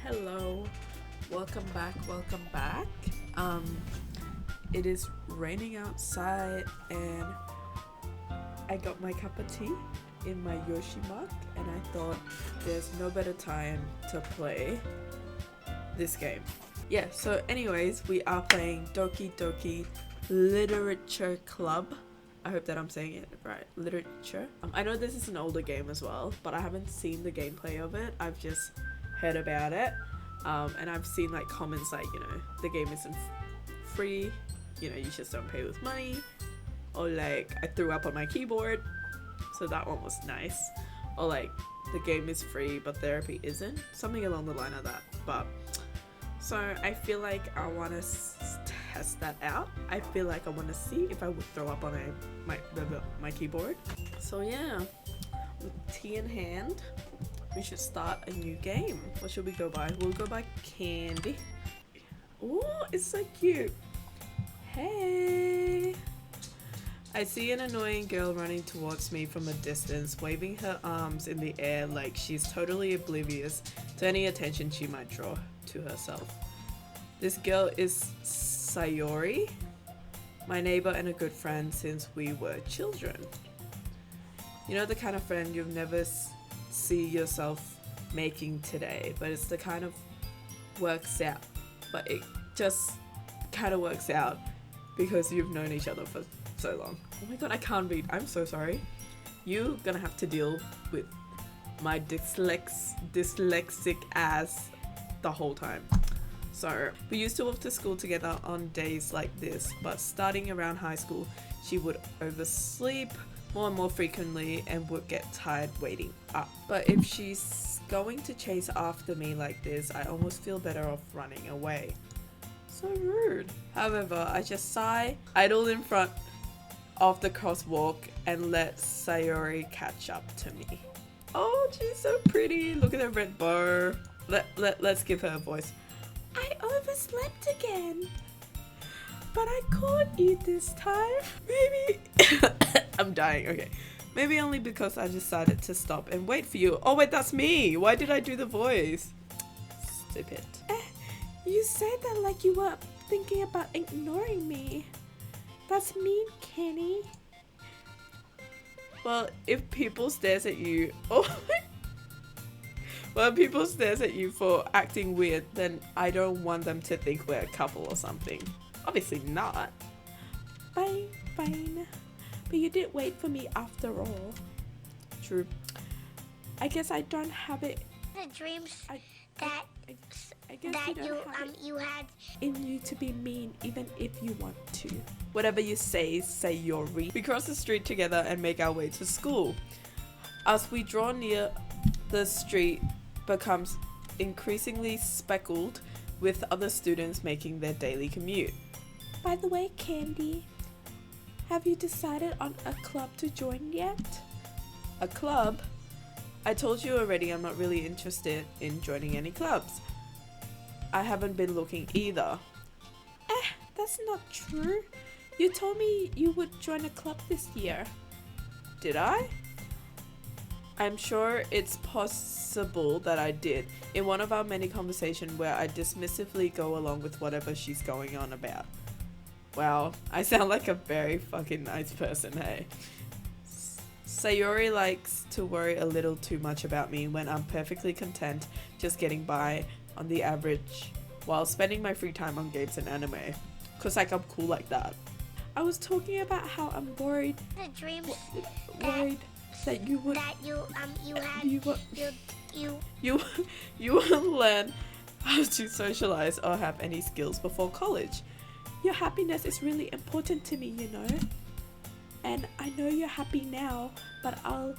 Hello, welcome back. It is raining outside and I got my cup of tea in my Yoshi mug and I thought there's no better time to play this game. Yeah, so anyways, we are playing Doki Doki Literature Club. I hope that I'm saying it right. Literature. I know this is an older game as well, but I haven't seen the gameplay of it. I've just heard about it. And I've seen like comments like, the game isn't free, you just don't pay with money. Or like, I threw up on my keyboard. So that one was nice. Or like, the game is free, but therapy isn't. Something along the line of that. But, so I feel like I want to test that out. I feel like I want to see if I would throw up on my keyboard. So yeah, with tea in hand, we should start a new game. What should we go by? We'll go by Candy. Oh, it's so cute. Hey. I see an annoying girl running towards me from a distance, waving her arms in the air like she's totally oblivious to any attention she might draw to herself. This girl is Sayori, my neighbor and a good friend since we were children. You know, the kind of friend you'll never see yourself making today, but it's the kind of works out. But it just kind of works out because you've known each other for so long. Oh my god, I can't read. I'm so sorry. You're gonna have to deal with my dyslexic ass the whole time. So, we used to walk to school together on days like this, but starting around high school, she would oversleep more and more frequently and would get tired waiting up. But if she's going to chase after me like this, I almost feel better off running away. So rude. However, I just sigh, idle in front of the crosswalk and let Sayori catch up to me. Oh, she's so pretty. Look at her red bow. Let's give her a voice. I overslept again, but I caught you this time. Maybe I'm dying. Okay, maybe only because I decided to stop and wait for you. Oh wait, that's me. Why did I do the voice? Stupid. You said that like you were thinking about ignoring me. That's mean, Kenny. Well, if people stares at you, well, if people stares at you for acting weird, then I don't want them to think we're a couple or something. Obviously not. Fine. But you did wait for me after all. True. I guess I don't have it. The dreams I guess that you had in you to be mean even if you want to. Whatever you say, Sayori. We cross the street together and make our way to school. As we draw near, the street becomes increasingly speckled with other students making their daily commute. By the way, Candy, have you decided on a club to join yet? A club? I told you already I'm not really interested in joining any clubs. I haven't been looking either. That's not true. You told me you would join a club this year. Did I? I'm sure it's possible that I did in one of our many conversations where I dismissively go along with whatever she's going on about. Wow, I sound like a very fucking nice person, hey? Sayori likes to worry a little too much about me when I'm perfectly content just getting by on the average while spending my free time on games and anime. Cause like I'm cool like that. I was talking about how I'm worried. The dreams that you would. that you won't learn how to socialize or have any skills before college. Your happiness is really important to me, And I know you're happy now, but I'll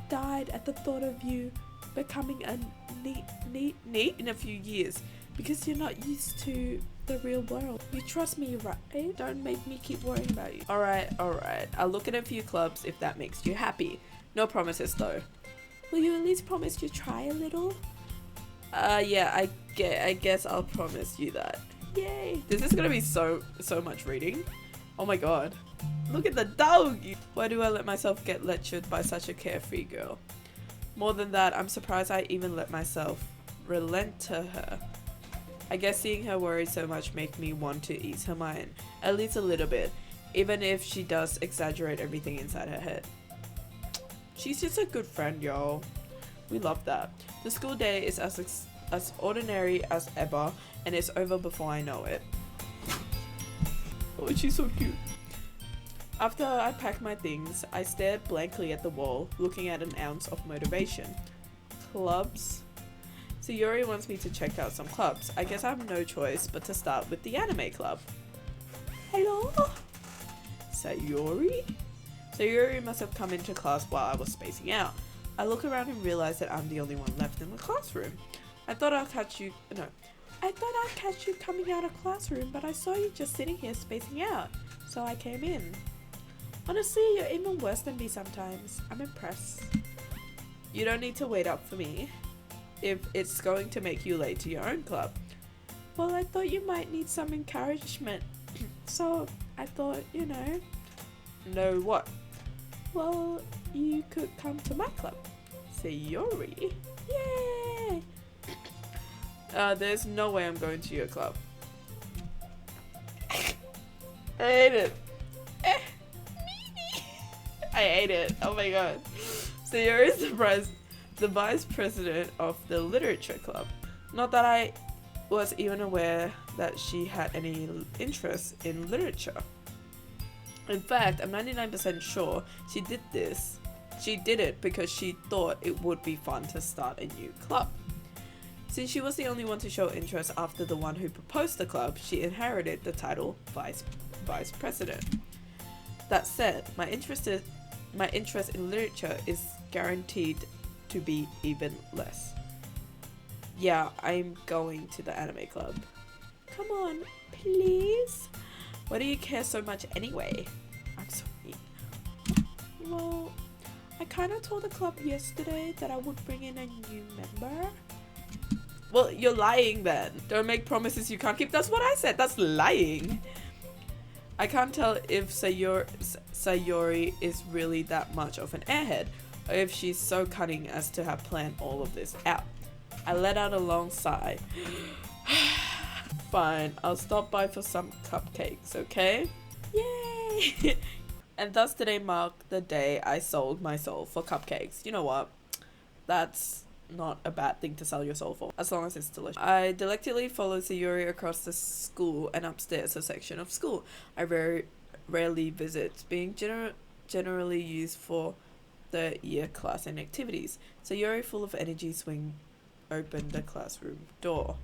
die at the thought of you becoming a neat in a few years because you're not used to the real world. You trust me, right? Don't make me keep worrying about you. Alright. I'll look at a few clubs if that makes you happy. No promises though. Will you at least promise to try a little? Yeah, I guess I'll promise you that. Yay! This is gonna be so much reading. Oh my god. Look at the dog! Why do I let myself get lectured by such a carefree girl? More than that, I'm surprised I even let myself relent to her. I guess seeing her worry so much make me want to ease her mind, at least a little bit, even if she does exaggerate everything inside her head. She's just a good friend, y'all. We love that. The school day is as ordinary as ever, and it's over before I know it. Oh, she's so cute. After I packed my things, I stared blankly at the wall, looking at an ounce of motivation. Clubs? Sayori wants me to check out some clubs. I guess I have no choice but to start with the anime club. Hello? Sayori? Sayori must have come into class while I was spacing out. I look around and realize that I'm the only one left in the classroom. I thought I'd catch you coming out of classroom, but I saw you just sitting here spacing out, so I came in. Honestly, you're even worse than me sometimes. I'm impressed. You don't need to wait up for me if it's going to make you late to your own club. Well, I thought you might need some encouragement, so I thought, Know what? Well, you could come to my club. Sayori. Yay! There's no way I'm going to your club. I hate it. I hate it. Oh my god. Sayori is the vice president of the literature club. Not that I was even aware that she had any interest in literature. In fact, I'm 99% sure she did it because she thought it would be fun to start a new club. Since she was the only one to show interest after the one who proposed the club, she inherited the title vice president. That said, my interest in literature is guaranteed to be even less. Yeah, I'm going to the anime club. Come on, please. Why do you care so much anyway? I'm so mean. Well, I kind of told the club yesterday that I would bring in a new member. Well, you're lying then. Don't make promises you can't keep. That's what I said. That's lying. I can't tell if Sayori is really that much of an airhead, or if she's so cunning as to have planned all of this out. I let out a long sigh. Fine, I'll stop by for some cupcakes, okay? Yay! And thus today marked the day I sold my soul for cupcakes. You know what? That's not a bad thing to sell your soul for, as long as it's delicious. I delectably followed Sayori across the school and upstairs a section of school I very rarely visit, being generally used for the year class and activities. Sayori, full of energy, swing open the classroom door.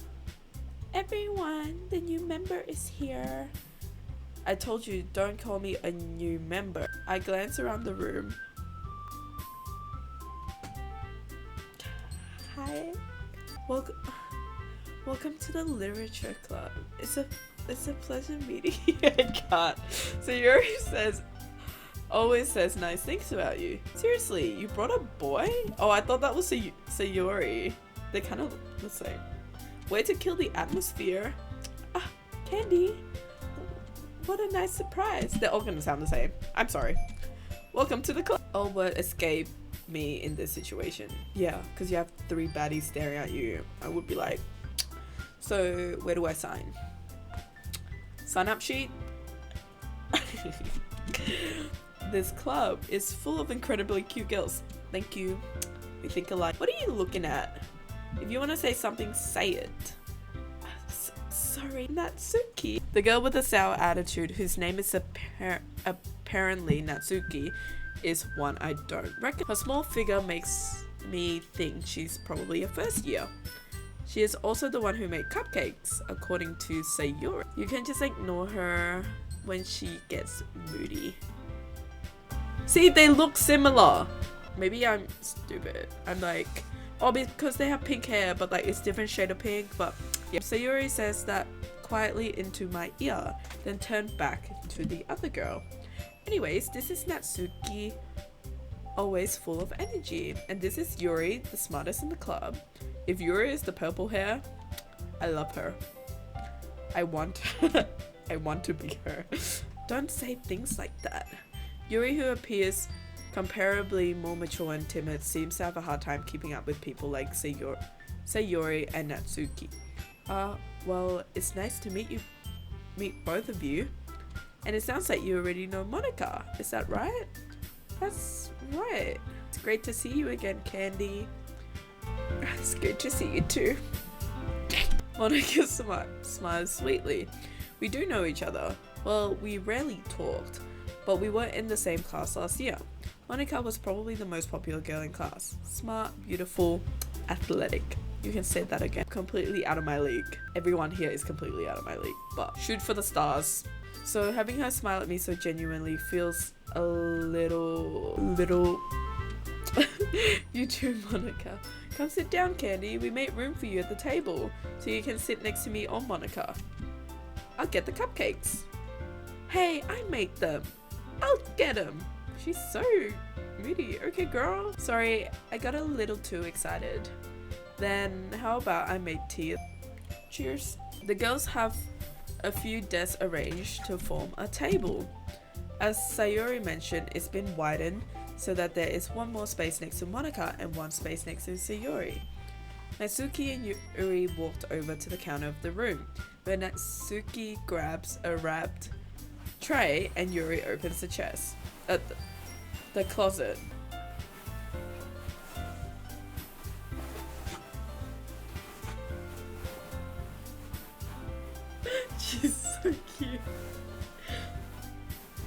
Everyone, the new member is here. I told you, don't call me a new member. I glance around the room. Hi. Welcome to the literature club. It's a pleasure meeting you. I can't. Sayori always says nice things about you. Seriously, you brought a boy? Oh, I thought that was Sayori. They kind of look the same. Way to kill the atmosphere. Ah, Candy. What a nice surprise. They're all gonna sound the same. I'm sorry. Welcome to the club. All but escape me in this situation. Yeah, because you have 3 baddies staring at you. I would be like, so where do I sign? Sign up sheet? This club is full of incredibly cute girls. Thank you. We think alike. What are you looking at? If you want to say something, say it. Sorry, Natsuki. The girl with the sour attitude, whose name is apparently Natsuki, is one I don't reckon. Her small figure makes me think she's probably a first year. She is also the one who made cupcakes, according to Sayori. You can just ignore her when she gets moody. See, they look similar. Maybe I'm stupid. I'm like, oh, because they have pink hair, but like it's different shade of pink. But yeah, Sayori says that quietly into my ear, then turned back to the other girl. Anyways, this is Natsuki, always full of energy, and this is Yuri, the smartest in the club. If Yuri is the purple hair, I love her. I want I want to be her. Don't say things like that. Yuri, who appears comparably more mature and timid, seems to have a hard time keeping up with people like Sayori, and Natsuki. Well, it's nice to meet both of you. And it sounds like you already know Monica, is that right? That's right. It's great to see you again, Candy. It's good to see you too. Monica smiles sweetly. We do know each other. Well, we rarely talked, but we weren't in the same class last year. Monica was probably the most popular girl in class. Smart, beautiful, athletic. You can say that again. Completely out of my league. Everyone here is completely out of my league, but shoot for the stars. So having her smile at me so genuinely feels a little... You too, Monica. Come sit down, Candy. We made room for you at the table, so you can sit next to me or Monica. I'll get the cupcakes. Hey, I made them. I'll get them. She's so moody. Okay, girl. Sorry, I got a little too excited. Then how about I make tea? Cheers. The girls have a few desks arranged to form a table. As Sayori mentioned, it's been widened so that there is one more space next to Monica and one space next to Sayori. Natsuki and Yuri walked over to the counter of the room, where Natsuki grabs a wrapped tray and Yuri opens the chest. The closet. She's so cute.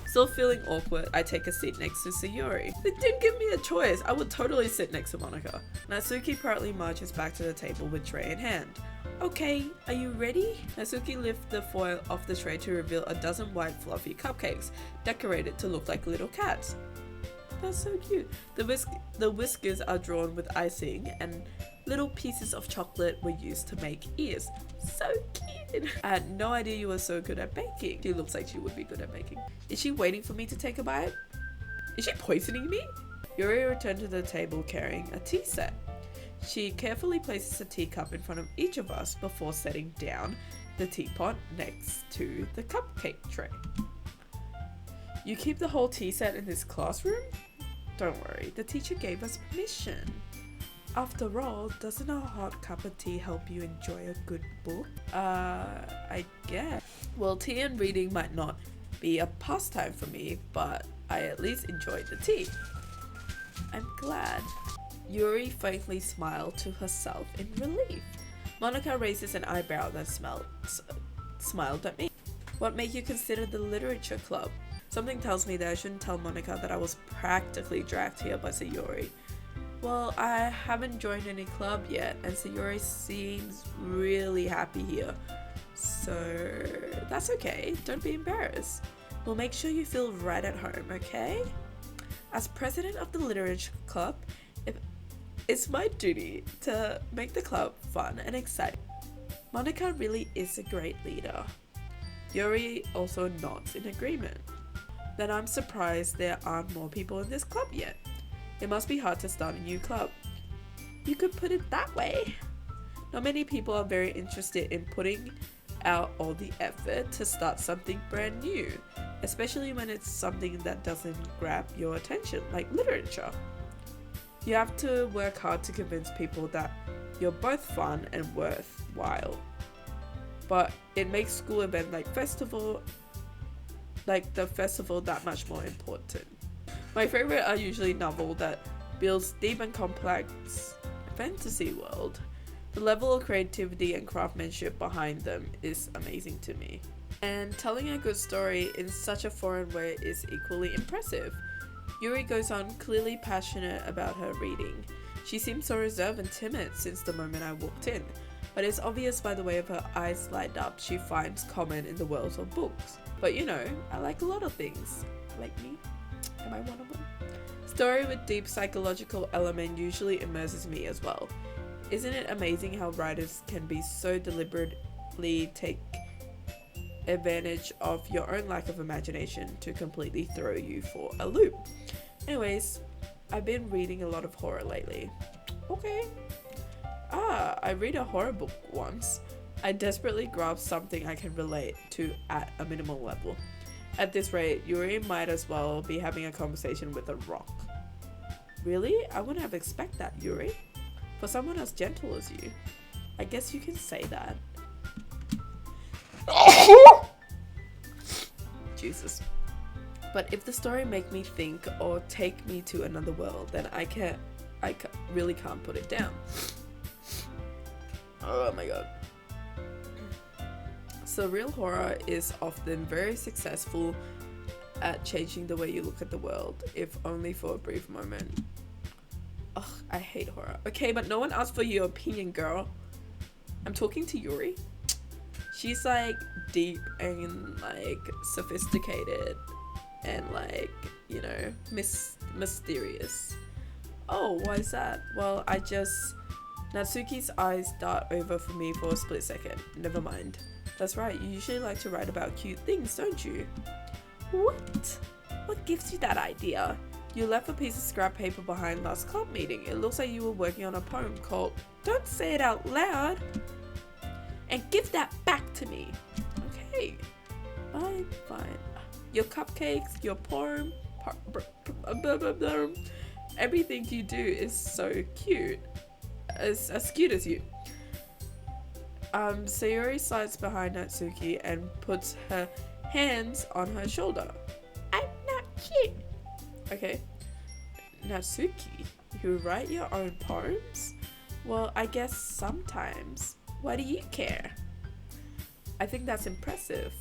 Still feeling awkward, I take a seat next to Sayori. They didn't give me a choice. I would totally sit next to Monica. Natsuki proudly marches back to the table with tray in hand. Okay, are you ready? Natsuki lifts the foil off the tray to reveal a dozen white fluffy cupcakes, decorated to look like little cats. That's so cute. The whiskers are drawn with icing and little pieces of chocolate were used to make ears. So cute. I had no idea you were so good at baking. She looks like she would be good at baking. Is she waiting for me to take a bite? Is she poisoning me? Yuri returned to the table carrying a tea set. She carefully places a teacup in front of each of us before setting down the teapot next to the cupcake tray. You keep the whole tea set in this classroom? Don't worry, the teacher gave us permission. After all, doesn't a hot cup of tea help you enjoy a good book? I guess. Well, tea and reading might not be a pastime for me, but I at least enjoyed the tea. I'm glad. Yuri faintly smiled to herself in relief. Monica raises an eyebrow then smiled at me. What made you consider the literature club? Something tells me that I shouldn't tell Monica that I was practically dragged here by Sayori. Well, I haven't joined any club yet, and Sayori seems really happy here. So that's okay, don't be embarrassed. We'll make sure you feel right at home, okay? As president of the literature club, it's my duty to make the club fun and exciting. Monica really is a great leader. Yuri also nods in agreement. Then I'm surprised there aren't more people in this club yet. It must be hard to start a new club. You could put it that way. Not many people are very interested in putting out all the effort to start something brand new, especially when it's something that doesn't grab your attention, like literature. You have to work hard to convince people that you're both fun and worthwhile. But it makes school events like the festival that much more important. My favorite are usually novels that builds deep and complex fantasy world. The level of creativity and craftsmanship behind them is amazing to me. And telling a good story in such a foreign way is equally impressive. Yuri goes on, clearly passionate about her reading. She seems so reserved and timid since the moment I walked in, but it's obvious by the way of her eyes light up she finds common in the world of books. But you know, I like a lot of things. Like me? Am I one of them? Story with deep psychological element usually immerses me as well. Isn't it amazing how writers can be so deliberately take advantage of your own lack of imagination to completely throw you for a loop? Anyways, I've been reading a lot of horror lately. Okay. I read a horror book once. I desperately grasped something I can relate to at a minimal level. At this rate, Yuri might as well be having a conversation with a rock. Really? I wouldn't have expected that, Yuri. for someone as gentle as you. I guess you can say that. Jesus. But if the story make me think or take me to another world, then I really can't put it down. Oh my god. Surreal horror is often very successful at changing the way you look at the world, if only for a brief moment. Ugh, I hate horror. Okay, but no one asked for your opinion, girl. I'm talking to Yuri. She's like deep and like sophisticated and like, you know, mysterious. Oh, why is that? Well, Natsuki's eyes dart over for me for a split second. Never mind. That's right, you usually like to write about cute things, don't you? What? What gives you that idea? You left a piece of scrap paper behind last club meeting. It looks like you were working on a poem called Don't Say It Out Loud. And give that back to me. Okay. Fine. Your cupcakes, your poem, everything you do is so cute. As cute as you. Sayori slides behind Natsuki and puts her hands on her shoulder. I'm not cute. Okay. Natsuki, you write your own poems? Well, I guess sometimes. Why do you care? I think that's impressive.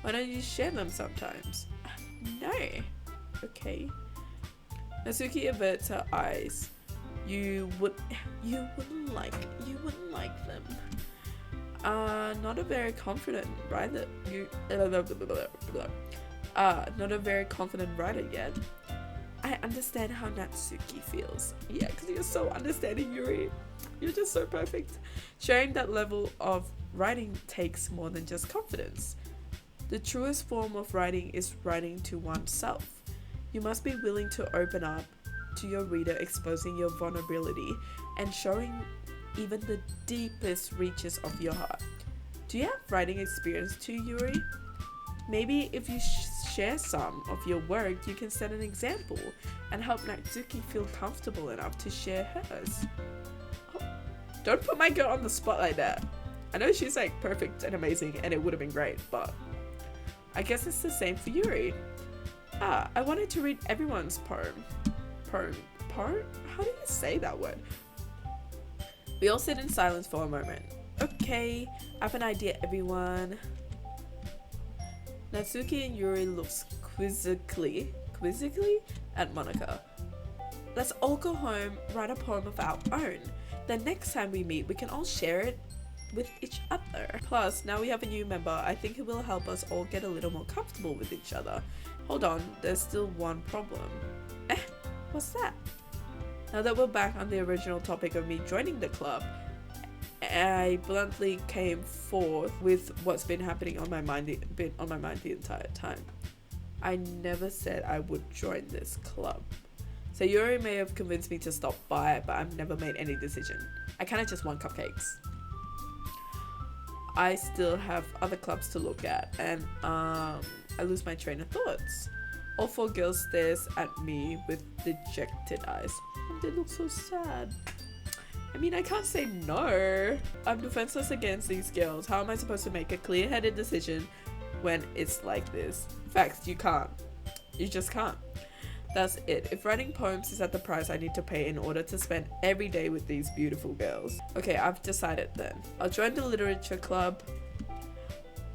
Why don't you share them sometimes? No. Okay. Natsuki averts her eyes. You wouldn't like them. Not a very confident writer. Not a very confident writer yet. I understand how Natsuki feels. Yeah, because you're so understanding, Yuri. You're just so perfect. Sharing that level of writing takes more than just confidence. The truest form of writing is writing to oneself. You must be willing to open up to your reader, exposing your vulnerability and showing even the deepest reaches of your heart. Do you have writing experience too, Yuri? Maybe if you share some of your work, you can set an example and help Natsuki feel comfortable enough to share hers. Oh, don't put my girl on the spot like that. I know she's like perfect and amazing and it would have been great, but I guess it's the same for Yuri. I wanted to read everyone's poem? How do you say that word? We all sit in silence for a moment. Okay, I have an idea, everyone. Natsuki and Yuri looks quizzically at Monika. Let's all go home, write a poem of our own. Then next time we meet, we can all share it with each other. Plus, now we have a new member, I think it will help us all get a little more comfortable with each other. Hold on, there's still one problem. What's that? Now that we're back on the original topic of me joining the club, I bluntly came forth with what's been happening on my mind the entire time. I never said I would join this club. So Yuri may have convinced me to stop by, but I've never made any decision. I kind of just want cupcakes. I still have other clubs to look at, and I lose my train of thoughts. All four girls stares at me with dejected eyes. They look so sad. I mean, I can't say no. I'm defenseless against these girls. How am I supposed to make a clear-headed decision when it's like this? Facts, you can't. You just can't. That's it. If writing poems is at the price I need to pay in order to spend every day with these beautiful girls. Okay, I've decided then. I'll join the literature club.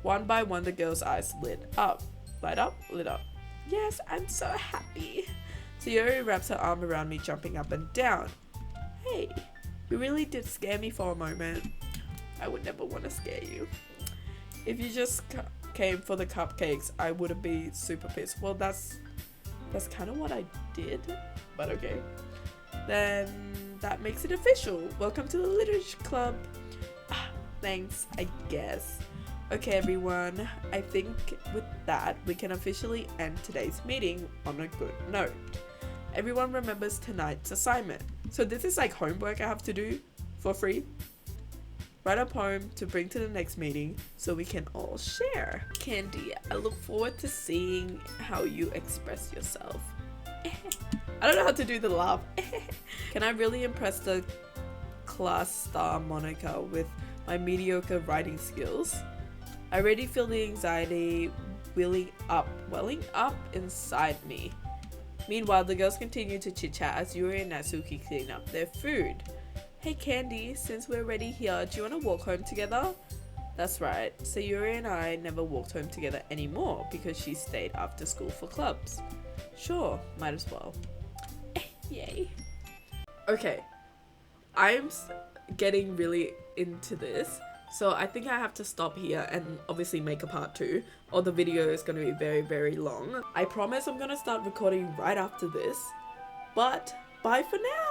One by one, the girls' eyes lit up. Lit up? Yes, I'm so happy. Sayori wraps her arm around me, jumping up and down. Hey, you really did scare me for a moment. I would never want to scare you. If you just came for the cupcakes, I wouldn't be super pissed. Well, that's kind of what I did, but okay. Then that makes it official. Welcome to the literature club. Thanks, I guess. Okay, everyone. I think with that, we can officially end today's meeting on a good note. Everyone remembers tonight's assignment. So this is like homework I have to do for free. Write a poem to bring to the next meeting so we can all share. Candy, I look forward to seeing how you express yourself. I don't know how to do the laugh. Can I really impress the class star moniker with my mediocre writing skills. I already feel the anxiety welling up inside me. Meanwhile, the girls continue to chit-chat as Yuri and Natsuki clean up their food. Hey Candy, since we're already here, do you want to walk home together? That's right, Sayuri and I never walked home together anymore because she stayed after school for clubs. Sure, might as well. Yay. Okay, I'm getting really into this, so I think I have to stop here and obviously make a part 2, or the video is going to be very, very long. I promise I'm going to start recording right after this, but bye for now!